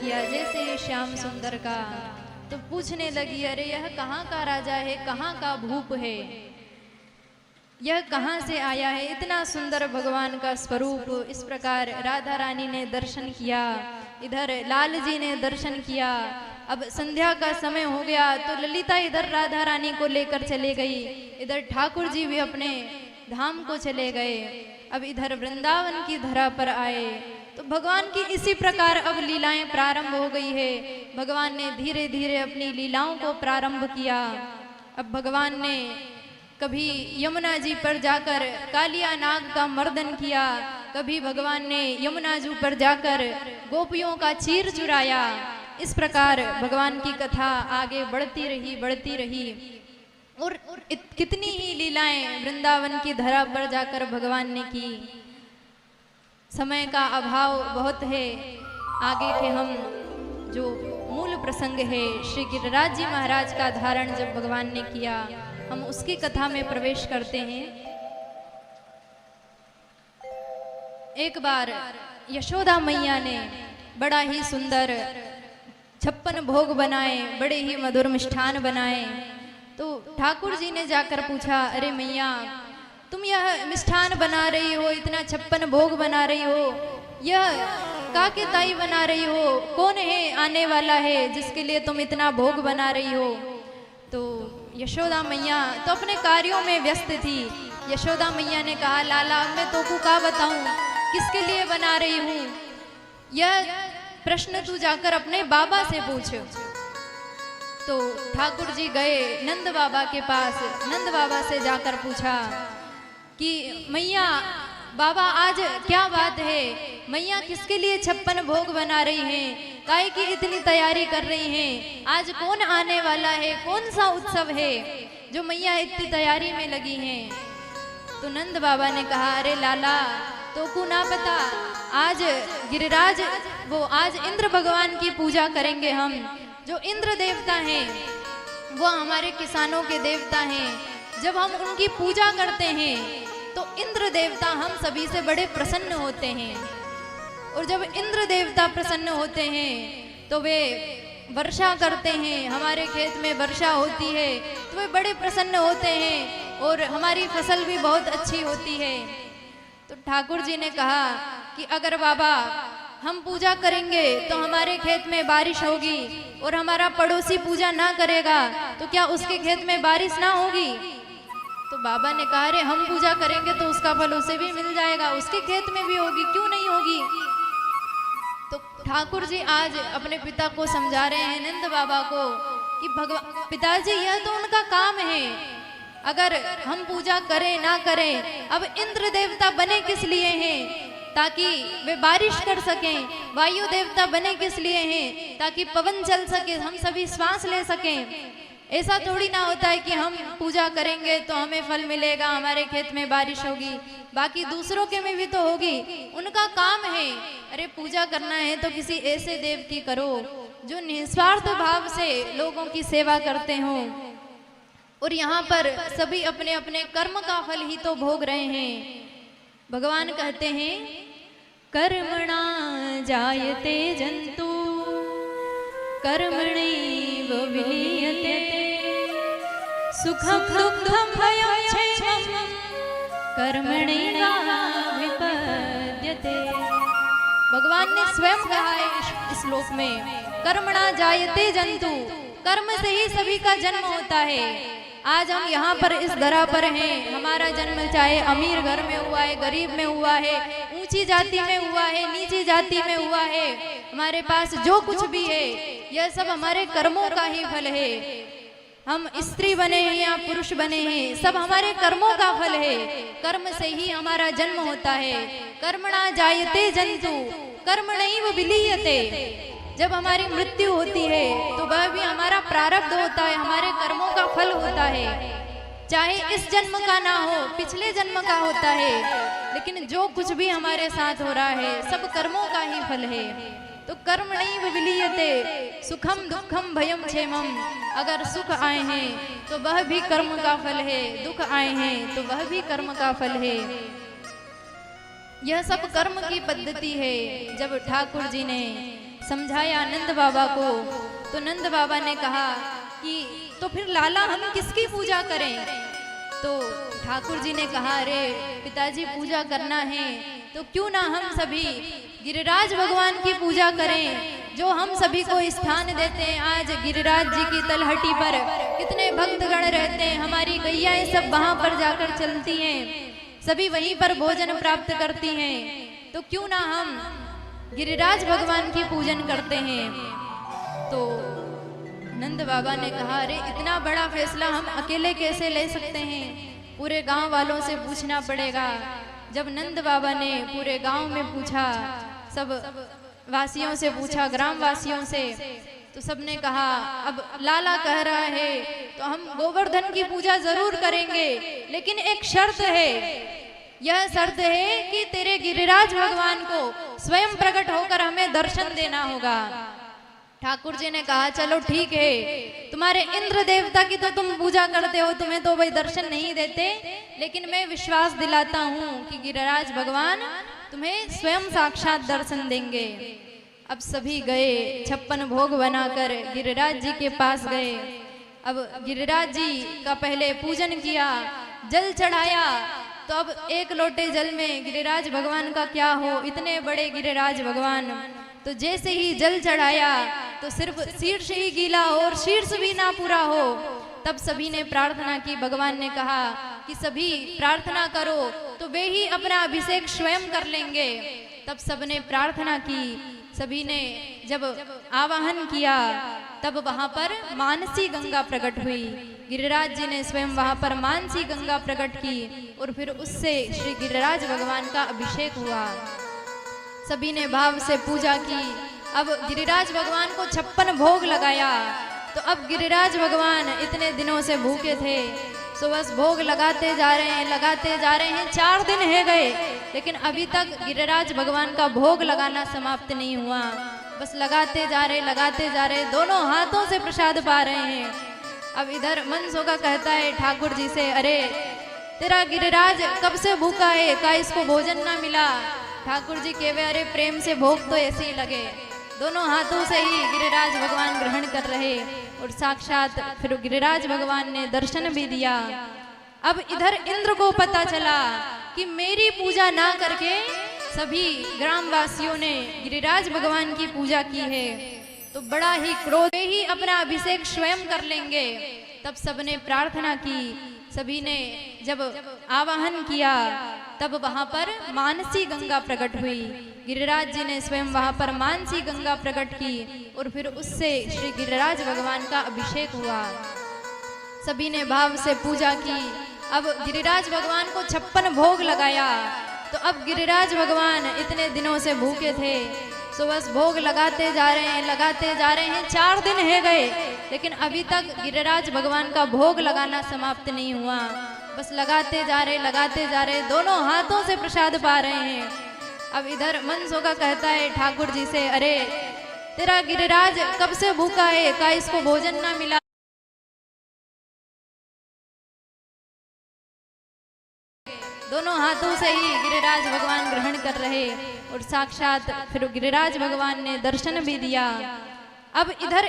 किया जैसे ही श्याम सुंदर का। तो पूछने लगी, अरे यह कहाँ का राजा है, कहाँ का भूप है, यह कहाँ से आया है, इतना सुंदर भगवान का स्वरूप। इस प्रकार राधा रानी ने दर्शन किया, इधर लाल जी ने दर्शन किया। अब संध्या का समय हो गया तो ललिता इधर राधा रानी को लेकर चले गई, इधर ठाकुर जी भी अपने धाम को चले गए। अब इधर वृंदावन की धरा पर आए तो भगवान की इसी प्रकार अब लीलाएं प्रारंभ हो गई है। भगवान ने धीरे धीरे अपनी लीलाओं को प्रारंभ किया। अब भगवान ने कभी यमुना जी पर जाकर कालिया नाग का मर्दन किया, कभी भगवान ने यमुना जी पर जाकर गोपियों का चीर चुराया। इस प्रकार भगवान की कथा आगे बढ़ती रही और कितनी ही लीलाएं वृंदावन की धरा पर जाकर भगवान ने की। समय का अभाव बहुत है, आगे के हम जो मूल प्रसंग है श्री गिरिराज जी महाराज का धारण जब भगवान ने किया, हम उसकी कथा में प्रवेश करते हैं। एक बार यशोदा मैया ने बड़ा ही सुंदर 56 भोग बनाए, बड़े ही मधुर मिष्ठान बनाए। तो ठाकुर जी ने जाकर पूछा, अरे मैया तुम यह मिष्ठान बना रही हो, इतना 56 भोग बना रही हो, यह काके ताई बना रही हो, कौन है आने वाला है जिसके लिए तुम इतना भोग बना रही हो। तो यशोदा मैया तो अपने कार्यों में व्यस्त थी। यशोदा मैया ने कहा, लाला मैं तो को का बताऊं किसके लिए बना रही हूं, यह प्रश्न तू जाकर अपने बाबा से पूछ। तो ठाकुर जी गए नंद बाबा के पास, नंद बाबा से जाकर पूछा कि मैया बाबा आज क्या बात है, मैया किसके लिए 56 भोग बना रही हैं, काय की इतनी तैयारी कर रही हैं, आज कौन आने वाला है, कौन सा उत्सव है जो मैया इतनी तैयारी में लगी हैं। तो नंद बाबा ने कहा, अरे लाला तो को ना पता, आज गिरिराज आज इंद्र भगवान की पूजा करेंगे हम। जो इंद्र देवता हैं वो हमारे किसानों के देवता हैं। जब हम उनकी पूजा करते हैं तो इंद्र देवता हम सभी से बड़े प्रसन्न होते हैं, और जब इंद्र देवता प्रसन्न होते हैं तो वे वर्षा करते हैं, हमारे खेत में वर्षा होती है तो वे बड़े प्रसन्न होते हैं और हमारी फसल भी बहुत अच्छी होती है। तो ठाकुर जी ने कहा कि अगर बाबा हम पूजा करेंगे तो हमारे खेत में बारिश होगी, और हमारा पड़ोसी पूजा ना करेगा तो क्या उसके खेत में बारिश ना होगी। तो बाबा ने कहा, अरे हम पूजा करेंगे तो उसका फल उसे भी मिल जाएगा, उसके खेत में भी होगी, क्यों नहीं होगी। तो ठाकुर जी आज अपने पिता को समझा रहे हैं, नंद बाबा को, कि भगवान पिताजी यह तो उनका काम है, अगर हम पूजा करें ना करें, अब इंद्र देवता बने किस लिए हैं, ताकि वे बारिश कर सकें, वायु देवता बने किस लिए हैं, ताकि पवन चल सके, हम सभी श्वास ले सकें। ऐसा थोड़ी ना होता है कि हम पूजा करेंगे तो हमें फल मिलेगा, हमारे खेत में बारिश होगी, बाकी दूसरों के में भी तो होगी, उनका काम है। अरे पूजा करना है तो किसी ऐसे देव की करो जो निस्वार्थ भाव से लोगों की सेवा करते हों। और यहाँ पर सभी अपने अपने कर्म का फल ही तो भोग रहे हैं। भगवान कहते हैं, कर्मणा जायते जंतु कर्मणैव विलीयते सुखम दुःखम भयं क्षेमं कर्मणैवाभिपद्यते। भगवान ने स्वयं कहा है इस श्लोक में, कर्मणा जायते जंतु, कर्म से ही सभी का जन्म होता है। आज हम यहाँ पर इस धरा पर हैं, हमारा जन्म चाहे अमीर घर में हुआ है, गरीब में हुआ है, ऊंची जाति में हुआ है, नीची जाति में हुआ है, हमारे पास जो कुछ भी है यह सब हमारे कर्मों का ही फल है। हम स्त्री बने हैं या पुरुष बने हैं, सब हमारे कर्मों का फल है। कर्म से ही हमारा जन्म होता है। कर्मणा जायते जंतु कर्मणैव विलीयते। जब हमारी मृत्यु होती है तो वह भी हमारा प्रारब्ध होता है, हमारे कर्मों का फल होता है। चाहे इस जन्म का ना हो, पिछले जन्म का होता है, लेकिन जो कुछ भी हमारे साथ हो रहा है सब कर्मों का ही फल है। तो कर्मणैव विलीयते सुखम दुखम भयम क्षेमम। अगर सुख आए हैं तो वह भी कर्म का फल है, दुख आए हैं तो वह भी कर्म का फल है। यह सब कर्म की पद्धति है। जब ठाकुर जी ने समझाया नंद बाबा को, तो नंद बाबा ने कहा कि तो फिर लाला हम किसकी पूजा करें? तो ठाकुर जी ने कहा, अरे पिताजी पूजा करना है तो क्यों ना हम सभी गिरिराज भगवान की पूजा करें, जो हम सभी को स्थान देते हैं। आज गिरिराज जी की तलहटी पर कितने भक्तगण रहते हैं, हमारी गैयाएं सब वहां पर जाकर चलती हैं, सभी वहीं पर भोजन प्राप्त करती हैं, तो क्यों ना हम गिरिराज भगवान की पूजन करते हैं। तो नंद बाबा ने कहा, अरे इतना बड़ा फैसला हम अकेले कैसे ले सकते हैं, पूरे गांव वालों से पूछना पड़ेगा। जब नंद बाबा ने पूरे गांव में पूछा, सब वासियों से पूछा, ग्राम वासियों से, तो सबने कहा अब लाला कह रहा है तो हम गोवर्धन की पूजा जरूर करेंगे, लेकिन एक शर्त है, यह शर्त है कि तेरे गिरिराज भगवान को स्वयं प्रकट होकर हमें दर्शन देना होगा। ठाकुर जी ने कहा, चलो ठीक है, तुम्हारे इंद्र देवता की तो तुम पूजा करते हो, तुम्हें तो भाई दर्शन नहीं देते, लेकिन मैं विश्वास दिलाता हूँ कि गिरिराज भगवान तुम्हें स्वयं साक्षात दर्शन देंगे। अब सभी गए, 56 भोग बनाकर गिरिराज जी के पास गए। अब गिरिराज जी का पहले पूजन किया, जल चढ़ाया, तो अब एक लोटे जल में गिरिराज भगवान का क्या हो, इतने बड़े गिरिराज भगवान। तो जैसे ही जल चढ़ाया तो सिर्फ शीर्ष ही गीला हो और शीर्ष भी ना पूरा हो। तब सभी ने प्रार्थना की, भगवान ने कहा कि सभी प्रार्थना करो, तो वे ही अपना अभिषेक स्वयं कर लेंगे। तब सबने प्रार्थना की, सभी ने जब आवाहन किया, तब वहां पर मानसी गंगा प्रकट हुई। गिरिराज जी ने स्वयं वहां पर मानसी गंगा प्रकट की और फिर उससे श्री गिरिराज भगवान का अभिषेक हुआ। सभी ने भाव से पूजा की। अब गिरिराज भगवान को 56 भोग लगाया। तो अब गिरिराज भगवान इतने दिनों से भूखे थे, तो बस भोग लगाते जा रहे हैं, लगाते जा रहे हैं। 4 दिन है गए, लेकिन अभी तक गिरिराज भगवान का भोग लगाना समाप्त नहीं हुआ। बस लगाते जा रहे, दोनों हाथों से प्रसाद पा रहे हैं। अब इधर मनसोगा कहता है ठाकुर जी से, अरे तेरा गिरिराज कब से भूखा है, का इसको भोजन ना मिला? ठाकुर जी कहवे, अरे प्रेम से भोग तो ऐसे ही लगे। दोनों हाथों से ही गिरिराज भगवान ग्रहण कर रहे और साक्षात फिर गिरिराज भगवान ने दर्शन भी दिया। अब इधर इंद्र को पता चला कि मेरी पूजा ना करके सभी ग्रामवासियों ने गिरिराज भगवान की पूजा की है, तो बड़ा ही क्रोध, ही अपना अभिषेक स्वयं कर लेंगे। तब सबने प्रार्थना की, सभी ने जब आवाहन किया, तब वहां पर मानसी गंगा प्रकट हुई। गिरिराज जी ने स्वयं वहां पर मानसी गंगा प्रकट की और फिर उससे श्री गिरिराज भगवान का अभिषेक हुआ। सभी ने भाव से पूजा की। अब गिरिराज भगवान को 56 भोग लगाया। तो अब गिरिराज भगवान इतने दिनों से भूखे थे, तो बस भोग लगाते जा रहे हैं। 4 दिन है गए, लेकिन अभी तक गिरिराज भगवान का भोग लगाना समाप्त नहीं हुआ। बस लगाते जा रहे, दोनों हाथों से प्रसाद पा रहे हैं। अब इधर मनसोगा कहता है ठाकुर जी से, अरे तेरा गिरिराज कब से भूखा है, का इसको भोजन ना मिला? दोनों हाथों से ही गिरिराज भगवान ग्रहण कर रहे और साक्षात फिर गिरिराज भगवान ने दर्शन भी दिया। अब इधर